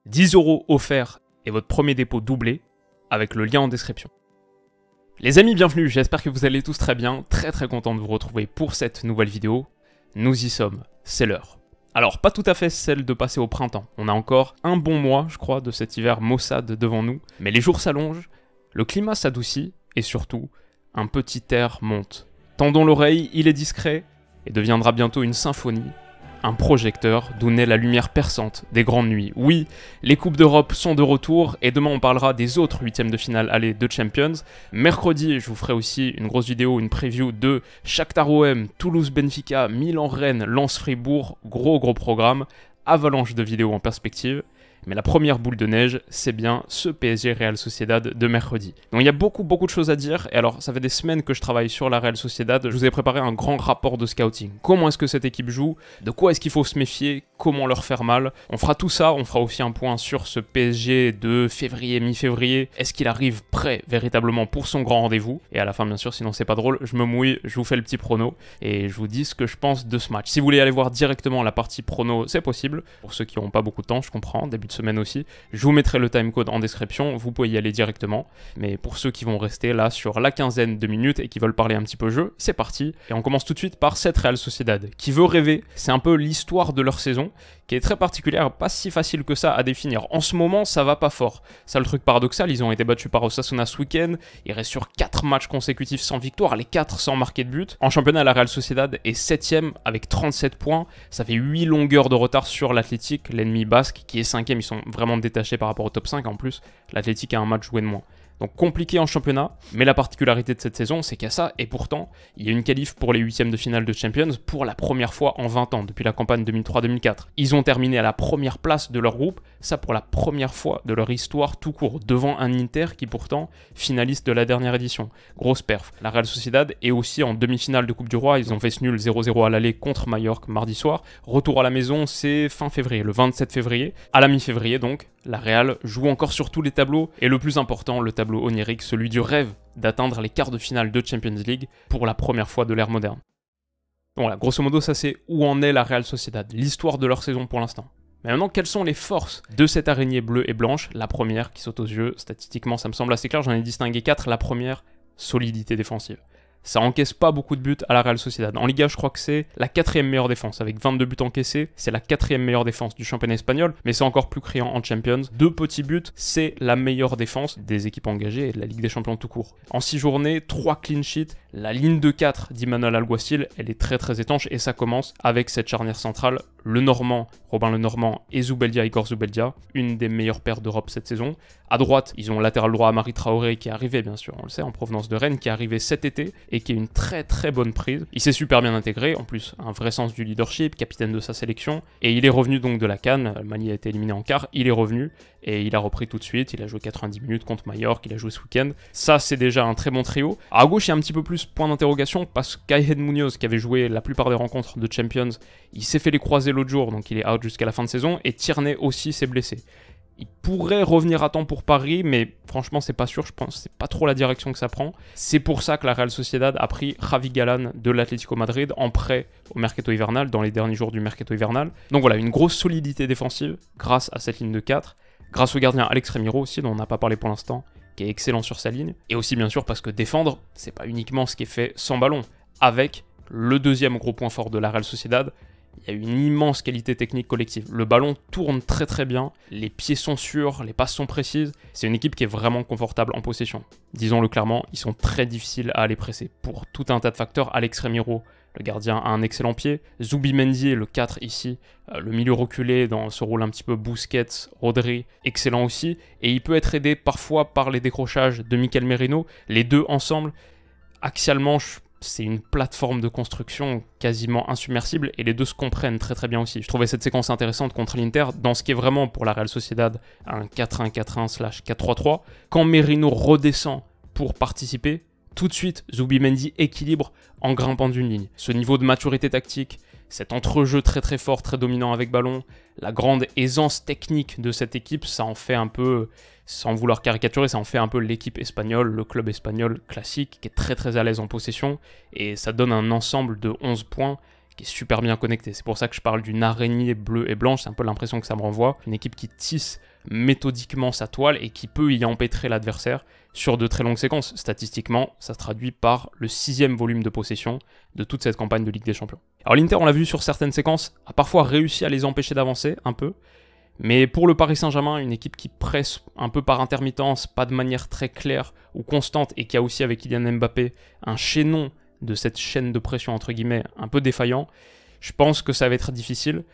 10 € offerts et votre premier dépôt doublé avec le lien en description. Les amis, bienvenue, j'espère que vous allez tous très bien, très content de vous retrouver pour cette nouvelle vidéo. Nous y sommes, c'est l'heure. Alors, pas tout à fait celle de passer au printemps, on a encore un bon mois, je crois, de cet hiver maussade devant nous, mais les jours s'allongent, le climat s'adoucit et surtout, un petit air monte. Tendons l'oreille, il est discret et deviendra bientôt une symphonie. Un projecteur d'où naît la lumière perçante des grandes nuits. Oui, les Coupes d'Europe sont de retour et demain on parlera des autres huitièmes de finale aller de Champions. Mercredi, je vous ferai aussi une grosse vidéo, une preview de Shakhtar OM, Toulouse Benfica, Milan Rennes, Lens Fribourg. Gros programme, avalanche de vidéos en perspective. Mais la première boule de neige, c'est bien ce PSG Real Sociedad de mercredi. Donc il y a beaucoup de choses à dire, et alors ça fait des semaines que je travaille sur la Real Sociedad, je vous ai préparé un grand rapport de scouting. Comment est-ce que cette équipe joue? De quoi est-ce qu'il faut se méfier? Comment leur faire mal? On fera tout ça, on fera aussi un point sur ce PSG de février, mi-février. Est-ce qu'il arrive prêt véritablement pour son grand rendez-vous? Et à la fin, bien sûr, sinon c'est pas drôle, je me mouille, je vous fais le petit prono, et je vous dis ce que je pense de ce match. Si vous voulez aller voir directement la partie prono, c'est possible. Pour ceux qui n'ont pas beaucoup de temps, je comprends, début de semaine aussi. Je vous mettrai le timecode en description, vous pouvez y aller directement. Mais pour ceux qui vont rester là sur la quinzaine de minutes et qui veulent parler un petit peu jeu, c'est parti. Et on commence tout de suite par cette Real Sociedad qui veut rêver. C'est un peu l'histoire de leur saison qui est très particulière, pas si facile que ça à définir. En ce moment, ça va pas fort. C'est le truc paradoxal, ils ont été battus par Osasuna ce week-end. Ils restent sur 4 matchs consécutifs sans victoire, les 4 sans marquer de but. En championnat, la Real Sociedad est 7ème avec 37 points. Ça fait 8 longueurs de retard sur l'Athletic, l'ennemi basque, qui est 5ème. Ils sont vraiment détachés par rapport au top 5. En plus, l'Athletic a un match joué de moins. Donc compliqué en championnat, mais la particularité de cette saison, c'est qu'il y a ça, et pourtant, il y a une qualif pour les huitièmes de finale de Champions pour la première fois en 20 ans, depuis la campagne 2003-2004. Ils ont terminé à la première place de leur groupe, ça pour la première fois de leur histoire tout court, devant un Inter qui pourtant finaliste de la dernière édition. Grosse perf. La Real Sociedad est aussi en demi-finale de Coupe du Roi, ils ont fait ce nul 0-0 à l'aller contre Mallorca mardi soir. Retour à la maison, c'est fin février, le 27 février. À la mi-février donc, la Real joue encore sur tous les tableaux, et le plus important, le tableau onirique, celui du rêve d'atteindre les quarts de finale de Champions League pour la première fois de l'ère moderne. Donc voilà, grosso modo, ça c'est où en est la Real Sociedad, l'histoire de leur saison pour l'instant. Mais maintenant, quelles sont les forces de cette araignée bleue et blanche? La première qui saute aux yeux, statistiquement ça me semble assez clair, j'en ai distingué 4. La première, solidité défensive. Ça encaisse pas beaucoup de buts à la Real Sociedad. En Liga, je crois que c'est la 4e meilleure défense, avec 22 buts encaissés. C'est la 4e meilleure défense du championnat espagnol, mais c'est encore plus criant en Champions. 2 petits buts, c'est la meilleure défense des équipes engagées et de la Ligue des Champions tout court. En 6 journées, 3 clean sheets. La ligne de 4 d'Imanol Alguacil, elle est très étanche, et ça commence avec cette charnière centrale, le Normand, Robin le Normand, et Zubeldia, Igor Zubeldia, une des meilleures paires d'Europe cette saison. À droite, ils ont latéral droit Amari Traoré qui est arrivé, bien sûr, on le sait, en provenance de Rennes, qui est arrivé cet été et qui est une très bonne prise. Il s'est super bien intégré, en plus un vrai sens du leadership, capitaine de sa sélection, et il est revenu donc de la CAN. Mali a été éliminé en quart, il est revenu et il a repris tout de suite. Il a joué 90 minutes contre Mallorca, il a joué ce week-end. Ça, c'est déjà un très bon trio. À gauche, il y a un petit peu plus point d'interrogation parce que Kayhed Munoz, qui avait joué la plupart des rencontres de Champions, il s'est fait les croisés l'autre jour, donc il est out jusqu'à la fin de saison, et Tierney aussi s'est blessé. Il pourrait revenir à temps pour Paris, mais franchement, c'est pas sûr, je pense. C'est pas trop la direction que ça prend. C'est pour ça que la Real Sociedad a pris Javi Galán de l'Atlético Madrid en prêt au mercato hivernal, dans les derniers jours du mercato hivernal. Donc voilà, une grosse solidité défensive grâce à cette ligne de 4. Grâce au gardien Alex Remiro aussi, dont on n'a pas parlé pour l'instant, qui est excellent sur sa ligne. Et aussi, bien sûr, parce que défendre, c'est pas uniquement ce qui est fait sans ballon. Avec le deuxième gros point fort de la Real Sociedad, il y a une immense qualité technique collective. Le ballon tourne très bien, les pieds sont sûrs, les passes sont précises. C'est une équipe qui est vraiment confortable en possession. Disons-le clairement, ils sont très difficiles à aller presser. Pour tout un tas de facteurs, Alex Remiro, le gardien, a un excellent pied. Zubimendi, le 4 ici, le milieu reculé dans ce rôle un petit peu Busquets, Rodri, excellent aussi. Et il peut être aidé parfois par les décrochages de Mikel Merino. Les deux ensemble, axialement, c'est une plateforme de construction quasiment insubmersible et les deux se comprennent très bien aussi. Je trouvais cette séquence intéressante contre l'Inter dans ce qui est vraiment pour la Real Sociedad un 4-1-4-1/4-3-3. Quand Merino redescend pour participer, tout de suite Zubimendi équilibre en grimpant d'une ligne. Ce niveau de maturité tactique, cet entrejeu très fort, très dominant avec ballon, la grande aisance technique de cette équipe, ça en fait un peu, sans vouloir caricaturer, ça en fait un peu l'équipe espagnole, le club espagnol classique, qui est très à l'aise en possession, et ça donne un ensemble de 11 points qui est super bien connecté. C'est pour ça que je parle d'une araignée bleue et blanche, c'est un peu l'impression que ça me renvoie. Une équipe qui tisse méthodiquement sa toile et qui peut y empêtrer l'adversaire sur de très longues séquences. Statistiquement, ça se traduit par le 6e volume de possession de toute cette campagne de Ligue des Champions. Alors l'Inter, on l'a vu sur certaines séquences, a parfois réussi à les empêcher d'avancer un peu, mais pour le Paris Saint-Germain, une équipe qui presse un peu par intermittence, pas de manière très claire ou constante, et qui a aussi avec Kylian Mbappé un chaînon de cette chaîne de pression entre guillemets un peu défaillant, je pense que ça va être difficile,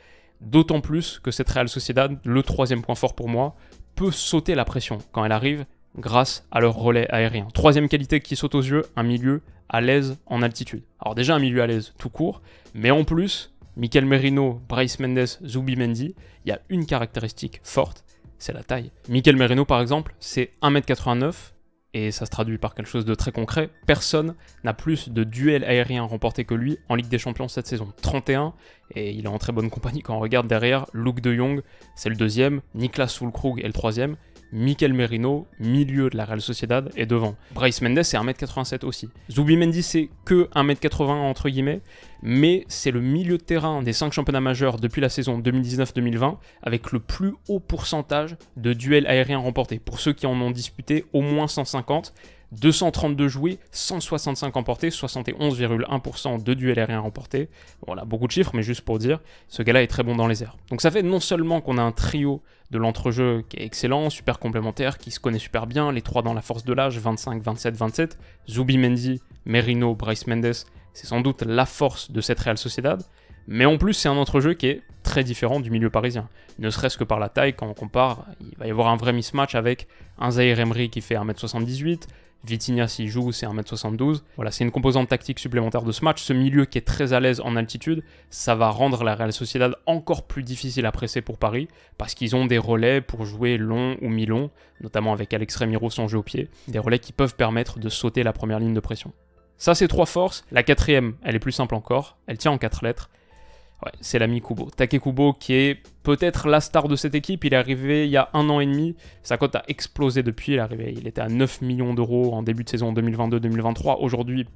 d'autant plus que cette Real Sociedad, le 3e point fort pour moi, peut sauter la pression quand elle arrive grâce à leur relais aérien. 3e qualité qui saute aux yeux, un milieu à l'aise en altitude. Alors déjà un milieu à l'aise tout court, mais en plus, Mikel Merino, Brais Mendes, Zubimendi, il y a une caractéristique forte, c'est la taille. Mikel Merino par exemple, c'est 1m89, et ça se traduit par quelque chose de très concret. Personne n'a plus de duels aériens remportés que lui en Ligue des Champions cette saison. 31, et il est en très bonne compagnie quand on regarde derrière. Luuk de Jong, c'est le 2e, Niklas Füllkrug est le 3e, Mikel Merino, milieu de la Real Sociedad, est devant. Brais Mendes, c'est 1m87 aussi. Zubimendi, c'est que 1m80 entre guillemets, mais c'est le milieu de terrain des 5 championnats majeurs depuis la saison 2019-2020, avec le plus haut pourcentage de duels aériens remportés. Pour ceux qui en ont disputé, au moins 150, 232 joués, 165 emportés, 71,1% de duels aériens remportés. Voilà, beaucoup de chiffres, mais juste pour dire, ce gars-là est très bon dans les airs. Donc ça fait non seulement qu'on a un trio de l'entrejeu qui est excellent, super complémentaire, qui se connaît super bien, les 3 dans la force de l'âge, 25, 27, 27, Zubimendi, Merino, Brais Mendes, c'est sans doute la force de cette Real Sociedad, mais en plus c'est un entrejeu qui est très différent du milieu parisien. Ne serait-ce que par la taille, quand on compare, il va y avoir un vrai mismatch avec un Zahir Emery qui fait 1m78, Vitinha s'il joue c'est 1m72. Voilà, c'est une composante tactique supplémentaire de ce match. Ce milieu qui est très à l'aise en altitude, ça va rendre la Real Sociedad encore plus difficile à presser pour Paris, parce qu'ils ont des relais pour jouer long ou mi-long, notamment avec Alex Remiro son jeu au pied, des relais qui peuvent permettre de sauter la première ligne de pression. Ça c'est 3 forces. La 4e, elle est plus simple encore, elle tient en 4 lettres. Ouais, c'est l'ami Kubo. Take Kubo qui est peut-être la star de cette équipe. Il est arrivé il y a 1 an et demi. Sa cote a explosé depuis. Il était à 9 millions d'euros en début de saison 2022-2023. Aujourd'hui,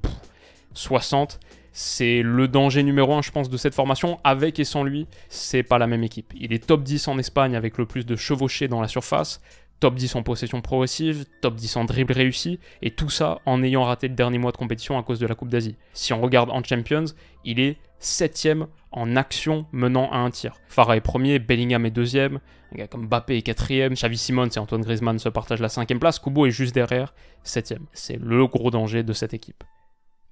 60. C'est le danger numéro 1, je pense, de cette formation. Avec et sans lui, c'est pas la même équipe. Il est top 10 en Espagne avec le plus de chevauchés dans la surface. Top 10 en possession progressive, top 10 en dribble réussi, et tout ça en ayant raté le dernier mois de compétition à cause de la Coupe d'Asie. Si on regarde en Champions, il est 7e en action menant à un tir. Farah est 1er, Bellingham est 2e, un gars comme Mbappé est 4e, Xavi Simons et Antoine Griezmann se partagent la 5e place, Kubo est juste derrière, 7e. C'est le gros danger de cette équipe.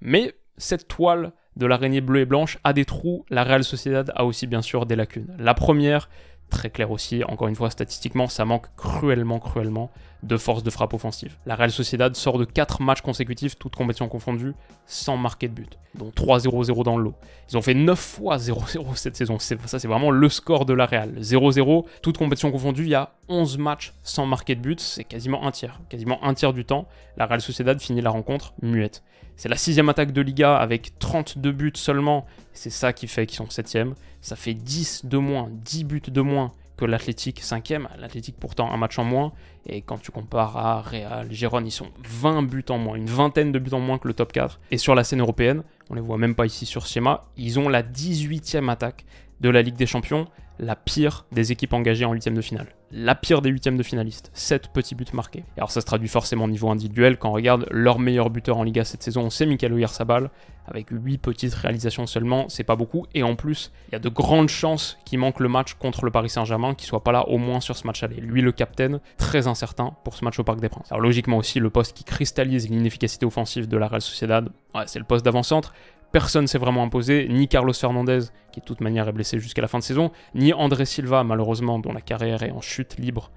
Mais cette toile de l'araignée bleue et blanche a des trous, la Real Sociedad a aussi bien sûr des lacunes. La première, très clair aussi, encore une fois statistiquement, ça manque cruellement de force de frappe offensive. La Real Sociedad sort de 4 matchs consécutifs, toutes compétitions confondues, sans marquer de but, dont 3-0-0 dans le lot. Ils ont fait 9 fois 0-0 cette saison, ça c'est vraiment le score de la Real. 0-0, toutes compétitions confondues, il y a 11 matchs sans marquer de but, c'est quasiment un tiers du temps. La Real Sociedad finit la rencontre muette. C'est la 6e attaque de Liga avec 32 buts seulement. C'est ça qui fait qu'ils sont 7e. Ça fait 10 de moins, 10 buts de moins que l'Athletic 5e. L'Athletic pourtant un match en moins. Et quand tu compares à Real, Gérone, ils sont 20 buts en moins, une vingtaine de buts en moins que le top 4. Et sur la scène européenne, on les voit même pas ici sur ce schéma, ils ont la 18e attaque de la Ligue des Champions, la pire des équipes engagées en 8e de finale. La pire des 8e de finalistes, 7 petits buts marqués. Et alors ça se traduit forcément au niveau individuel, quand on regarde leur meilleur buteur en Liga cette saison, c'est Mikel Oyarzabal, avec 8 petites réalisations seulement, c'est pas beaucoup, et en plus, il y a de grandes chances qu'il manque le match contre le Paris Saint-Germain, qu'il soit pas là au moins sur ce match aller. Lui le capitaine, très incertain pour ce match au Parc des Princes. Alors logiquement aussi, le poste qui cristallise l'inefficacité offensive de la Real Sociedad, c'est le poste d'avant-centre. Personne ne s'est vraiment imposé, ni Carlos Fernandez, qui de toute manière est blessé jusqu'à la fin de saison, ni André Silva, malheureusement, dont la carrière est en chute libre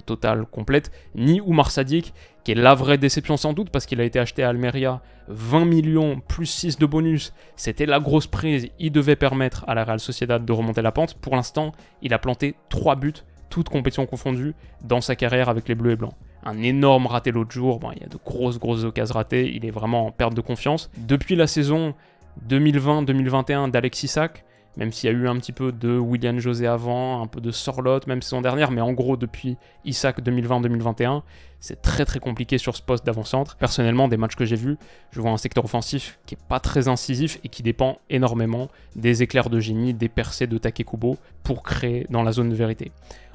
totale, complète, ni Oumar Sadiq, qui est la vraie déception sans doute, parce qu'il a été acheté à Almeria, 20 millions plus 6 de bonus, c'était la grosse prise, il devait permettre à la Real Sociedad de remonter la pente. Pour l'instant, il a planté 3 buts, toutes compétitions confondues, dans sa carrière avec les Bleus et Blancs. Un énorme raté l'autre jour, bon, il y a de grosses occasions ratées, il est vraiment en perte de confiance. Depuis la saison 2020-2021 d'Alex Isak, même s'il y a eu un petit peu de Willian José avant, un peu de Sorloth, même saison dernière, mais en gros depuis Isak 2020-2021, c'est très compliqué sur ce poste d'avant-centre. Personnellement, des matchs que j'ai vus, je vois un secteur offensif qui n'est pas très incisif et qui dépend énormément des éclairs de génie, des percées de Take Kubo pour créer dans la zone de vérité.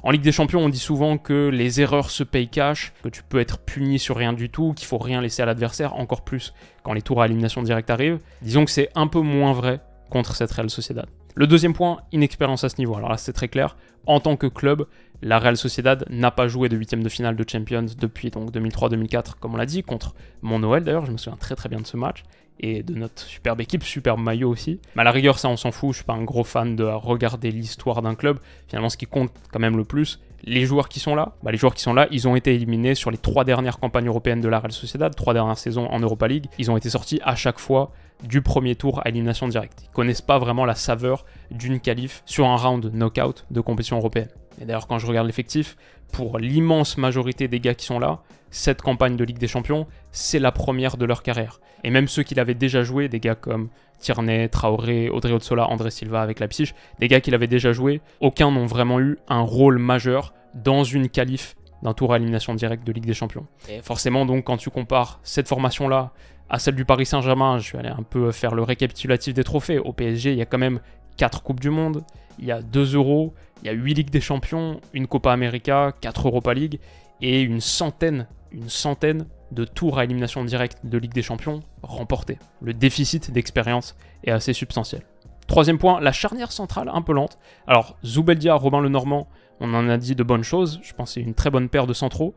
En Ligue des Champions, on dit souvent que les erreurs se payent cash, que tu peux être puni sur rien du tout, qu'il faut rien laisser à l'adversaire, encore plus quand les tours à élimination directe arrivent. Disons que c'est un peu moins vrai contre cette Real Sociedad. Le deuxième point, inexpérience à ce niveau. Alors là, c'est très clair. En tant que club, la Real Sociedad n'a pas joué de huitième de finale de Champions depuis donc 2003-2004, comme on l'a dit, contre Mont-Noël d'ailleurs. Je me souviens très très bien de ce match. Et de notre superbe équipe, superbe maillot aussi. Mais à la rigueur, ça on s'en fout, je suis pas un gros fan de regarder l'histoire d'un club. Finalement, ce qui compte quand même le plus, les joueurs qui sont là, les joueurs qui sont là, ils ont été éliminés sur les 3 dernières campagnes européennes de la Real Sociedad, 3 dernières saisons en Europa League. Ils ont été sortis à chaque fois du premier tour à élimination directe. Ils connaissent pas vraiment la saveur d'une qualif sur un round knockout de compétition européenne. Et d'ailleurs, quand je regarde l'effectif, pour l'immense majorité des gars qui sont là, cette campagne de Ligue des Champions, c'est la première de leur carrière. Et même ceux qui l'avaient déjà joué, des gars comme Tierney, Traoré, Odriozola, André Silva avec Leipzig, des gars qui l'avaient déjà joué, aucun n'ont vraiment eu un rôle majeur dans une qualif d'un tour à élimination directe de Ligue des Champions. Et forcément, donc, quand tu compares cette formation-là à celle du Paris Saint-Germain, je vais aller un peu faire le récapitulatif des trophées. Au PSG, il y a quand même 4 Coupes du Monde, il y a 2 Euros, il y a 8 Ligues des Champions, une Copa América, 4 Europa League et une centaine de tours à élimination directe de Ligue des Champions remportés. Le déficit d'expérience est assez substantiel. Troisième point, la charnière centrale un peu lente. Alors, Zubeldia, Robin Lenormand, on en a dit de bonnes choses. Je pense que c'est une très bonne paire de centraux.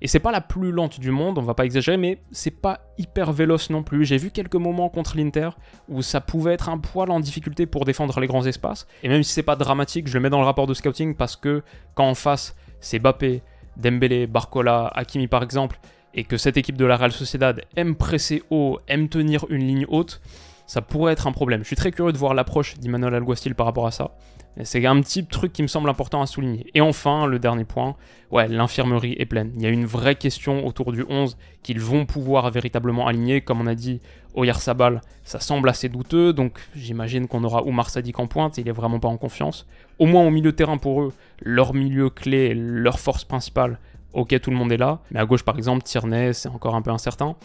Et c'est pas la plus lente du monde, on va pas exagérer, mais c'est pas hyper véloce non plus. J'ai vu quelques moments contre l'Inter où ça pouvait être un poil en difficulté pour défendre les grands espaces. Et même si c'est pas dramatique, je le mets dans le rapport de scouting parce que quand en face, c'est Mbappé, Dembélé, Barcola, Hakimi par exemple, et que cette équipe de la Real Sociedad aime presser haut, aime tenir une ligne haute, ça pourrait être un problème. Je suis très curieux de voir l'approche d'Emmanuel Alguacil par rapport à ça. C'est un petit truc qui me semble important à souligner. Et enfin, le dernier point, l'infirmerie est pleine. Il y a une vraie question autour du 11 qu'ils vont pouvoir véritablement aligner. Comme on a dit, Oyarzabal, ça semble assez douteux, donc j'imagine qu'on aura Oumar Sadiq en pointe, il est vraiment pas en confiance. Au moins au milieu de terrain pour eux, leur milieu clé, leur force principale, ok, tout le monde est là. Mais à gauche par exemple, Tierney, c'est encore un peu incertain.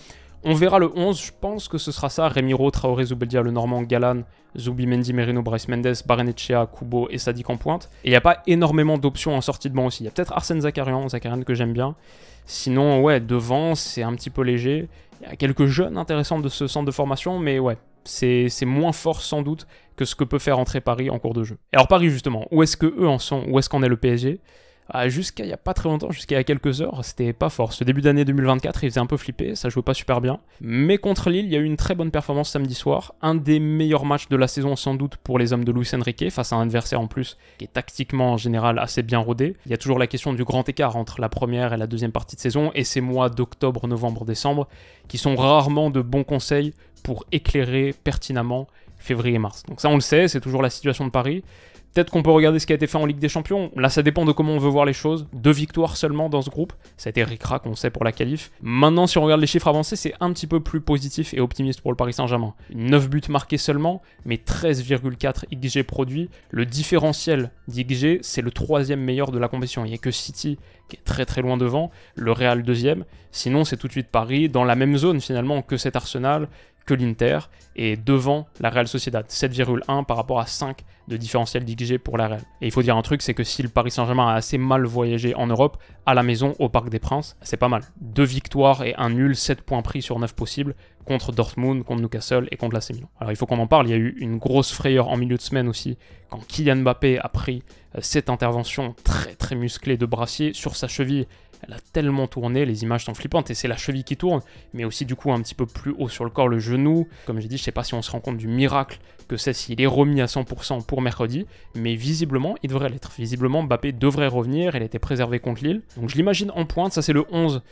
On verra le 11, je pense que ce sera ça. Remiro, Traoré, Zubeldia, Lenormand, Galan, Zubimendi, Merino, Brais Mendes, Barrenetxea, Kubo et Sadiq en pointe. Et il n'y a pas énormément d'options en sortie de banc aussi. Il y a peut-être Arsène Zakarian que j'aime bien. Sinon, devant, c'est un petit peu léger. Il y a quelques jeunes intéressants de ce centre de formation, mais c'est moins fort sans doute que ce que peut faire entrer Paris en cours de jeu. Et alors Paris justement, où est-ce qu'eux en sont? Où est-ce qu'en est le PSG? Jusqu'à il n'y a pas très longtemps, jusqu'à il y a quelques heures, c'était pas fort. Ce début d'année 2024, il faisait un peu flipper, ça jouait pas super bien. Mais contre Lille, il y a eu une très bonne performance samedi soir. Un des meilleurs matchs de la saison sans doute pour les hommes de Luis Enrique, face à un adversaire en plus qui est tactiquement en général assez bien rodé. Il y a toujours la question du grand écart entre la première et la deuxième partie de saison, et ces mois d'octobre, novembre, décembre, qui sont rarement de bons conseils pour éclairer pertinemment février et mars. Donc ça on le sait, c'est toujours la situation de Paris. Peut-être qu'on peut regarder ce qui a été fait en Ligue des Champions. Là, ça dépend de comment on veut voir les choses. 2 victoires seulement dans ce groupe. Ça a été ric-rac, on sait, pour la qualif. Maintenant, si on regarde les chiffres avancés, c'est un petit peu plus positif et optimiste pour le Paris Saint-Germain. 9 buts marqués seulement, mais 13,4 XG produits. Le différentiel d'XG, c'est le 3e meilleur de la compétition. Il n'y a que City qui est très très loin devant, le Real 2e. Sinon, c'est tout de suite Paris, dans la même zone finalement que cet Arsenal, que l'Inter, et devant la Real Sociedad. 7,1 par rapport à 5 de différentiel d'XG pour la Real. Et il faut dire un truc, c'est que si le Paris Saint-Germain a assez mal voyagé en Europe, à la maison, au Parc des Princes, c'est pas mal. 2 victoires et un nul, 7 points pris sur 9 possibles, contre Dortmund, contre Newcastle et contre l'AC Milan. Alors il faut qu'on en parle, il y a eu une grosse frayeur en milieu de semaine aussi, quand Kylian Mbappé a pris cette intervention très très musclée de Brassier sur sa cheville. Elle a tellement tourné, les images sont flippantes, et c'est la cheville qui tourne, mais aussi du coup un petit peu plus haut sur le corps, le genou. Comme j'ai dit, je sais pas si on se rend compte du miracle que c'est s'il est remis à 100% pour mercredi, mais visiblement, il devrait l'être. Visiblement, Mbappé devrait revenir, il a été préservé contre Lille. Donc je l'imagine en pointe, ça c'est le 11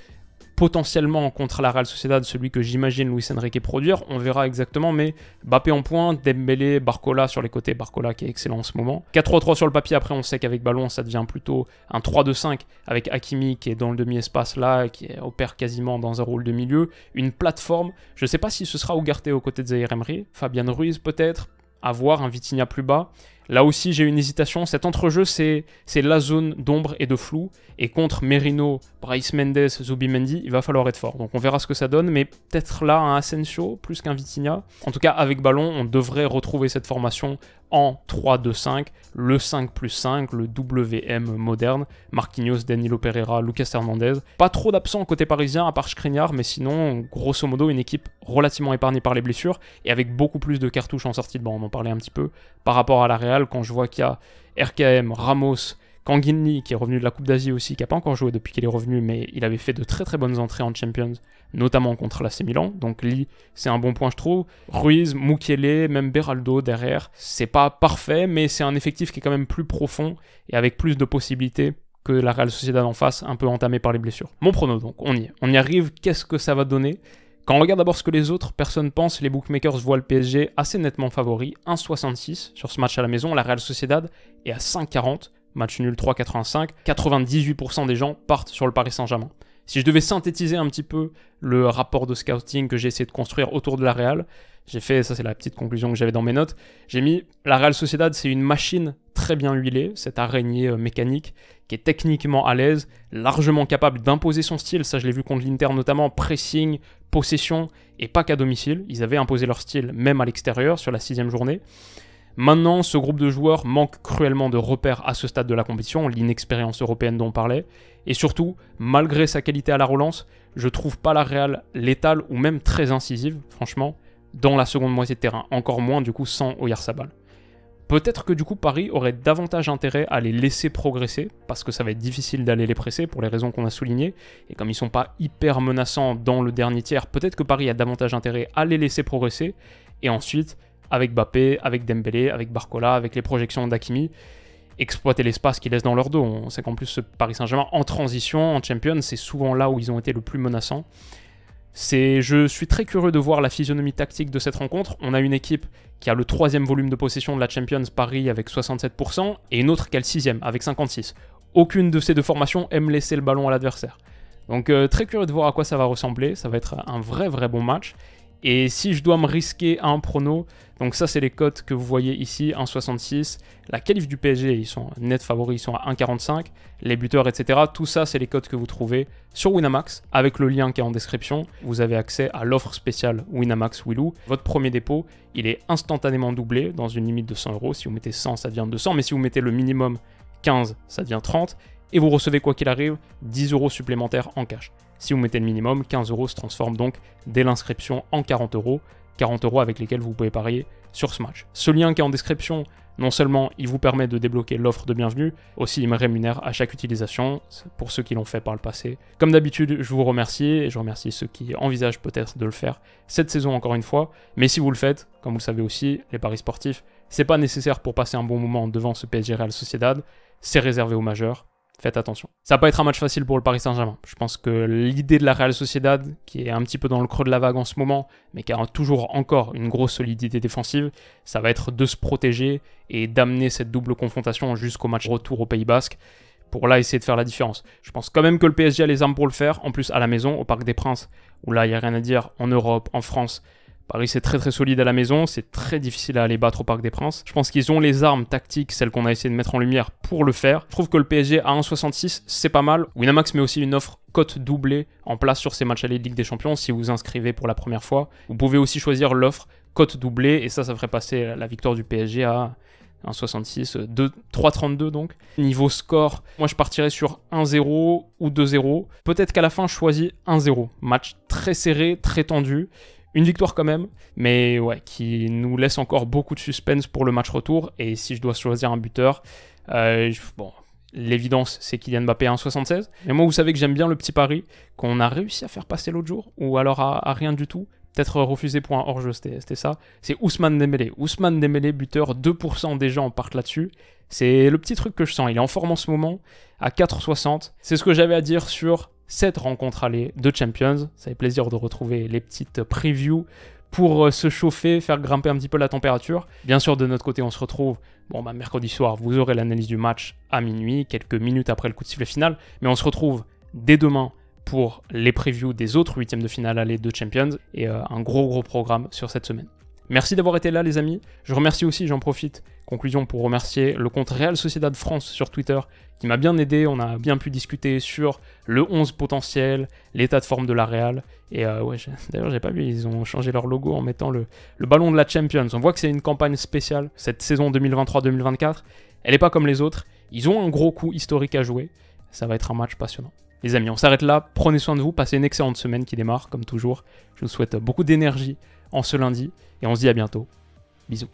potentiellement contre la Real Sociedad, celui que j'imagine Luis Enrique produire, on verra exactement, mais Mbappé en pointe, Dembélé, Barcola sur les côtés, Barcola qui est excellent en ce moment. 4-3-3 sur le papier, après on sait qu'avec ballon ça devient plutôt un 3-2-5 avec Hakimi qui est dans le demi-espace là, qui opère quasiment dans un rôle de milieu, une plateforme, je ne sais pas si ce sera Ugarte aux côtés de Zaïre Emery, Fabian Ruiz peut-être, à voir, un Vitinha plus bas. Là aussi, j'ai une hésitation. Cet entrejeu, c'est la zone d'ombre et de flou. Et contre Merino, Brais Mendes, Zubimendi, il va falloir être fort. Donc on verra ce que ça donne. Mais peut-être là, un Asensio plus qu'un Vitinha. En tout cas, avec ballon, on devrait retrouver cette formation en 3-2-5, le 5+5, le WM moderne, Marquinhos, Danilo Pereira, Lucas Hernandez. Pas trop d'absents côté parisien à part Skriniar, mais sinon, grosso modo, une équipe relativement épargnée par les blessures et avec beaucoup plus de cartouches en sortie de banc, on en parlait un petit peu, par rapport à la Real, quand je vois qu'il y a RKM, Ramos, Kanginli qui est revenu de la Coupe d'Asie aussi, qui n'a pas encore joué depuis qu'il est revenu, mais il avait fait de très très bonnes entrées en Champions, notamment contre l'AC Milan, donc Lee, c'est un bon point je trouve. Ruiz, Mukiele, même Beraldo derrière, c'est pas parfait, mais c'est un effectif qui est quand même plus profond et avec plus de possibilités que la Real Sociedad en face, un peu entamée par les blessures. Mon prono donc, on y arrive, qu'est-ce que ça va donner? Quand on regarde d'abord ce que les autres personnes pensent, les bookmakers voient le PSG assez nettement favori, 1,66 sur ce match à la maison, la Real Sociedad est à 5,40, match nul 3,85, 98% des gens partent sur le Paris Saint-Germain. Si je devais synthétiser un petit peu le rapport de scouting que j'ai essayé de construire autour de la Real, j'ai fait, ça c'est la petite conclusion que j'avais dans mes notes, j'ai mis la Real Sociedad, c'est une machine très bien huilée, cette araignée mécanique qui est techniquement à l'aise, largement capable d'imposer son style, ça je l'ai vu contre l'Inter notamment, pressing, possession et pas qu'à domicile, ils avaient imposé leur style même à l'extérieur sur la 6e journée. Maintenant, ce groupe de joueurs manque cruellement de repères à ce stade de la compétition, l'inexpérience européenne dont on parlait, et surtout, malgré sa qualité à la relance, je trouve pas la Real létale ou même très incisive, franchement, dans la seconde moitié de terrain, encore moins du coup sans Oyarzabal. Peut-être que du coup Paris aurait davantage intérêt à les laisser progresser, parce que ça va être difficile d'aller les presser pour les raisons qu'on a soulignées, et comme ils sont pas hyper menaçants dans le dernier tiers, peut-être que Paris a davantage intérêt à les laisser progresser, et ensuite, avec Mbappé, avec Dembélé, avec Barcola, avec les projections d'Hakimi, exploiter l'espace qu'ils laissent dans leur dos. On sait qu'en plus ce Paris Saint-Germain en transition, en Champions, c'est souvent là où ils ont été le plus menaçants. Je suis très curieux de voir la physionomie tactique de cette rencontre. On a une équipe qui a le 3e volume de possession de la Champions, Paris avec 67%, et une autre qui a le 6e avec 56%. Aucune de ces deux formations aime laisser le ballon à l'adversaire. Donc très curieux de voir à quoi ça va ressembler, ça va être un vrai bon match. Et si je dois me risquer à un prono, donc ça c'est les cotes que vous voyez ici, 1,66, la qualif du PSG, ils sont net favoris, ils sont à 1,45, les buteurs, etc. Tout ça c'est les cotes que vous trouvez sur Winamax, avec le lien qui est en description. Vous avez accès à l'offre spéciale Winamax Willou. Votre premier dépôt, il est instantanément doublé dans une limite de 100 €. Si vous mettez 100, ça devient 200, mais si vous mettez le minimum 15, ça devient 30. Et vous recevez quoi qu'il arrive 10 € supplémentaires en cash. Si vous mettez le minimum, 15 € se transforment donc dès l'inscription en 40 €. 40 € avec lesquels vous pouvez parier sur ce match. Ce lien qui est en description, non seulement il vous permet de débloquer l'offre de bienvenue, aussi il me rémunère à chaque utilisation, pour ceux qui l'ont fait par le passé. Comme d'habitude, je vous remercie, et je remercie ceux qui envisagent peut-être de le faire cette saison encore une fois. Mais si vous le faites, comme vous le savez aussi, les paris sportifs, c'est pas nécessaire pour passer un bon moment devant ce PSG Real Sociedad, c'est réservé aux majeurs. Faites attention. Ça va pas être un match facile pour le Paris Saint-Germain. Je pense que l'idée de la Real Sociedad, qui est un petit peu dans le creux de la vague en ce moment, mais qui a toujours encore une grosse solidité défensive, ça va être de se protéger et d'amener cette double confrontation jusqu'au match retour au Pays Basque, pour là essayer de faire la différence. Je pense quand même que le PSG a les armes pour le faire, en plus à la maison, au Parc des Princes, où là il n'y a rien à dire, en Europe, en France. Paris c'est très solide à la maison, c'est très difficile à aller battre au Parc des Princes. Je pense qu'ils ont les armes tactiques, celles qu'on a essayé de mettre en lumière pour le faire. Je trouve que le PSG à 1,66 c'est pas mal. Winamax met aussi une offre cote doublée en place sur ces matchs allés de Ligue des Champions si vous vous inscrivez pour la première fois. Vous pouvez aussi choisir l'offre cote doublée et ça ferait passer la victoire du PSG à 1,66, 3,32 donc. Niveau score, moi je partirais sur 1-0 ou 2-0. Peut-être qu'à la fin je choisis 1-0. Match très serré, très tendu. Une victoire quand même, mais ouais, qui nous laisse encore beaucoup de suspense pour le match retour. Et si je dois choisir un buteur, bon, l'évidence c'est Kylian Mbappé à 1,76. Mais moi, vous savez que j'aime bien le petit pari qu'on a réussi à faire passer l'autre jour, ou alors à rien du tout. Peut-être refusé pour un hors-jeu, c'était ça. C'est Ousmane Dembélé. Ousmane Dembélé, buteur, 2% des gens partent là-dessus. C'est le petit truc que je sens. Il est en forme en ce moment, à 4,60. C'est ce que j'avais à dire sur cette rencontre allée de Champions. Ça fait plaisir de retrouver les petites previews pour se chauffer, faire grimper un petit peu la température. Bien sûr, de notre côté, on se retrouve mercredi soir. Vous aurez l'analyse du match à minuit, quelques minutes après le coup de sifflet final. Mais on se retrouve dès demain pour les previews des autres huitièmes de finale allée de Champions et un gros programme sur cette semaine. Merci d'avoir été là les amis. Je remercie aussi, j'en profite, conclusion, pour remercier le compte Real Sociedad France sur Twitter qui m'a bien aidé. On a bien pu discuter sur le 11 potentiel, l'état de forme de la Real. Et ouais, d'ailleurs j'ai pas vu, ils ont changé leur logo en mettant le ballon de la Champions. On voit que c'est une campagne spéciale, cette saison 2023-2024. Elle n'est pas comme les autres. Ils ont un gros coup historique à jouer. Ça va être un match passionnant. Les amis, on s'arrête là. Prenez soin de vous. Passez une excellente semaine qui démarre, comme toujours. Je vous souhaite beaucoup d'énergie en ce lundi. Et on se dit à bientôt. Bisous.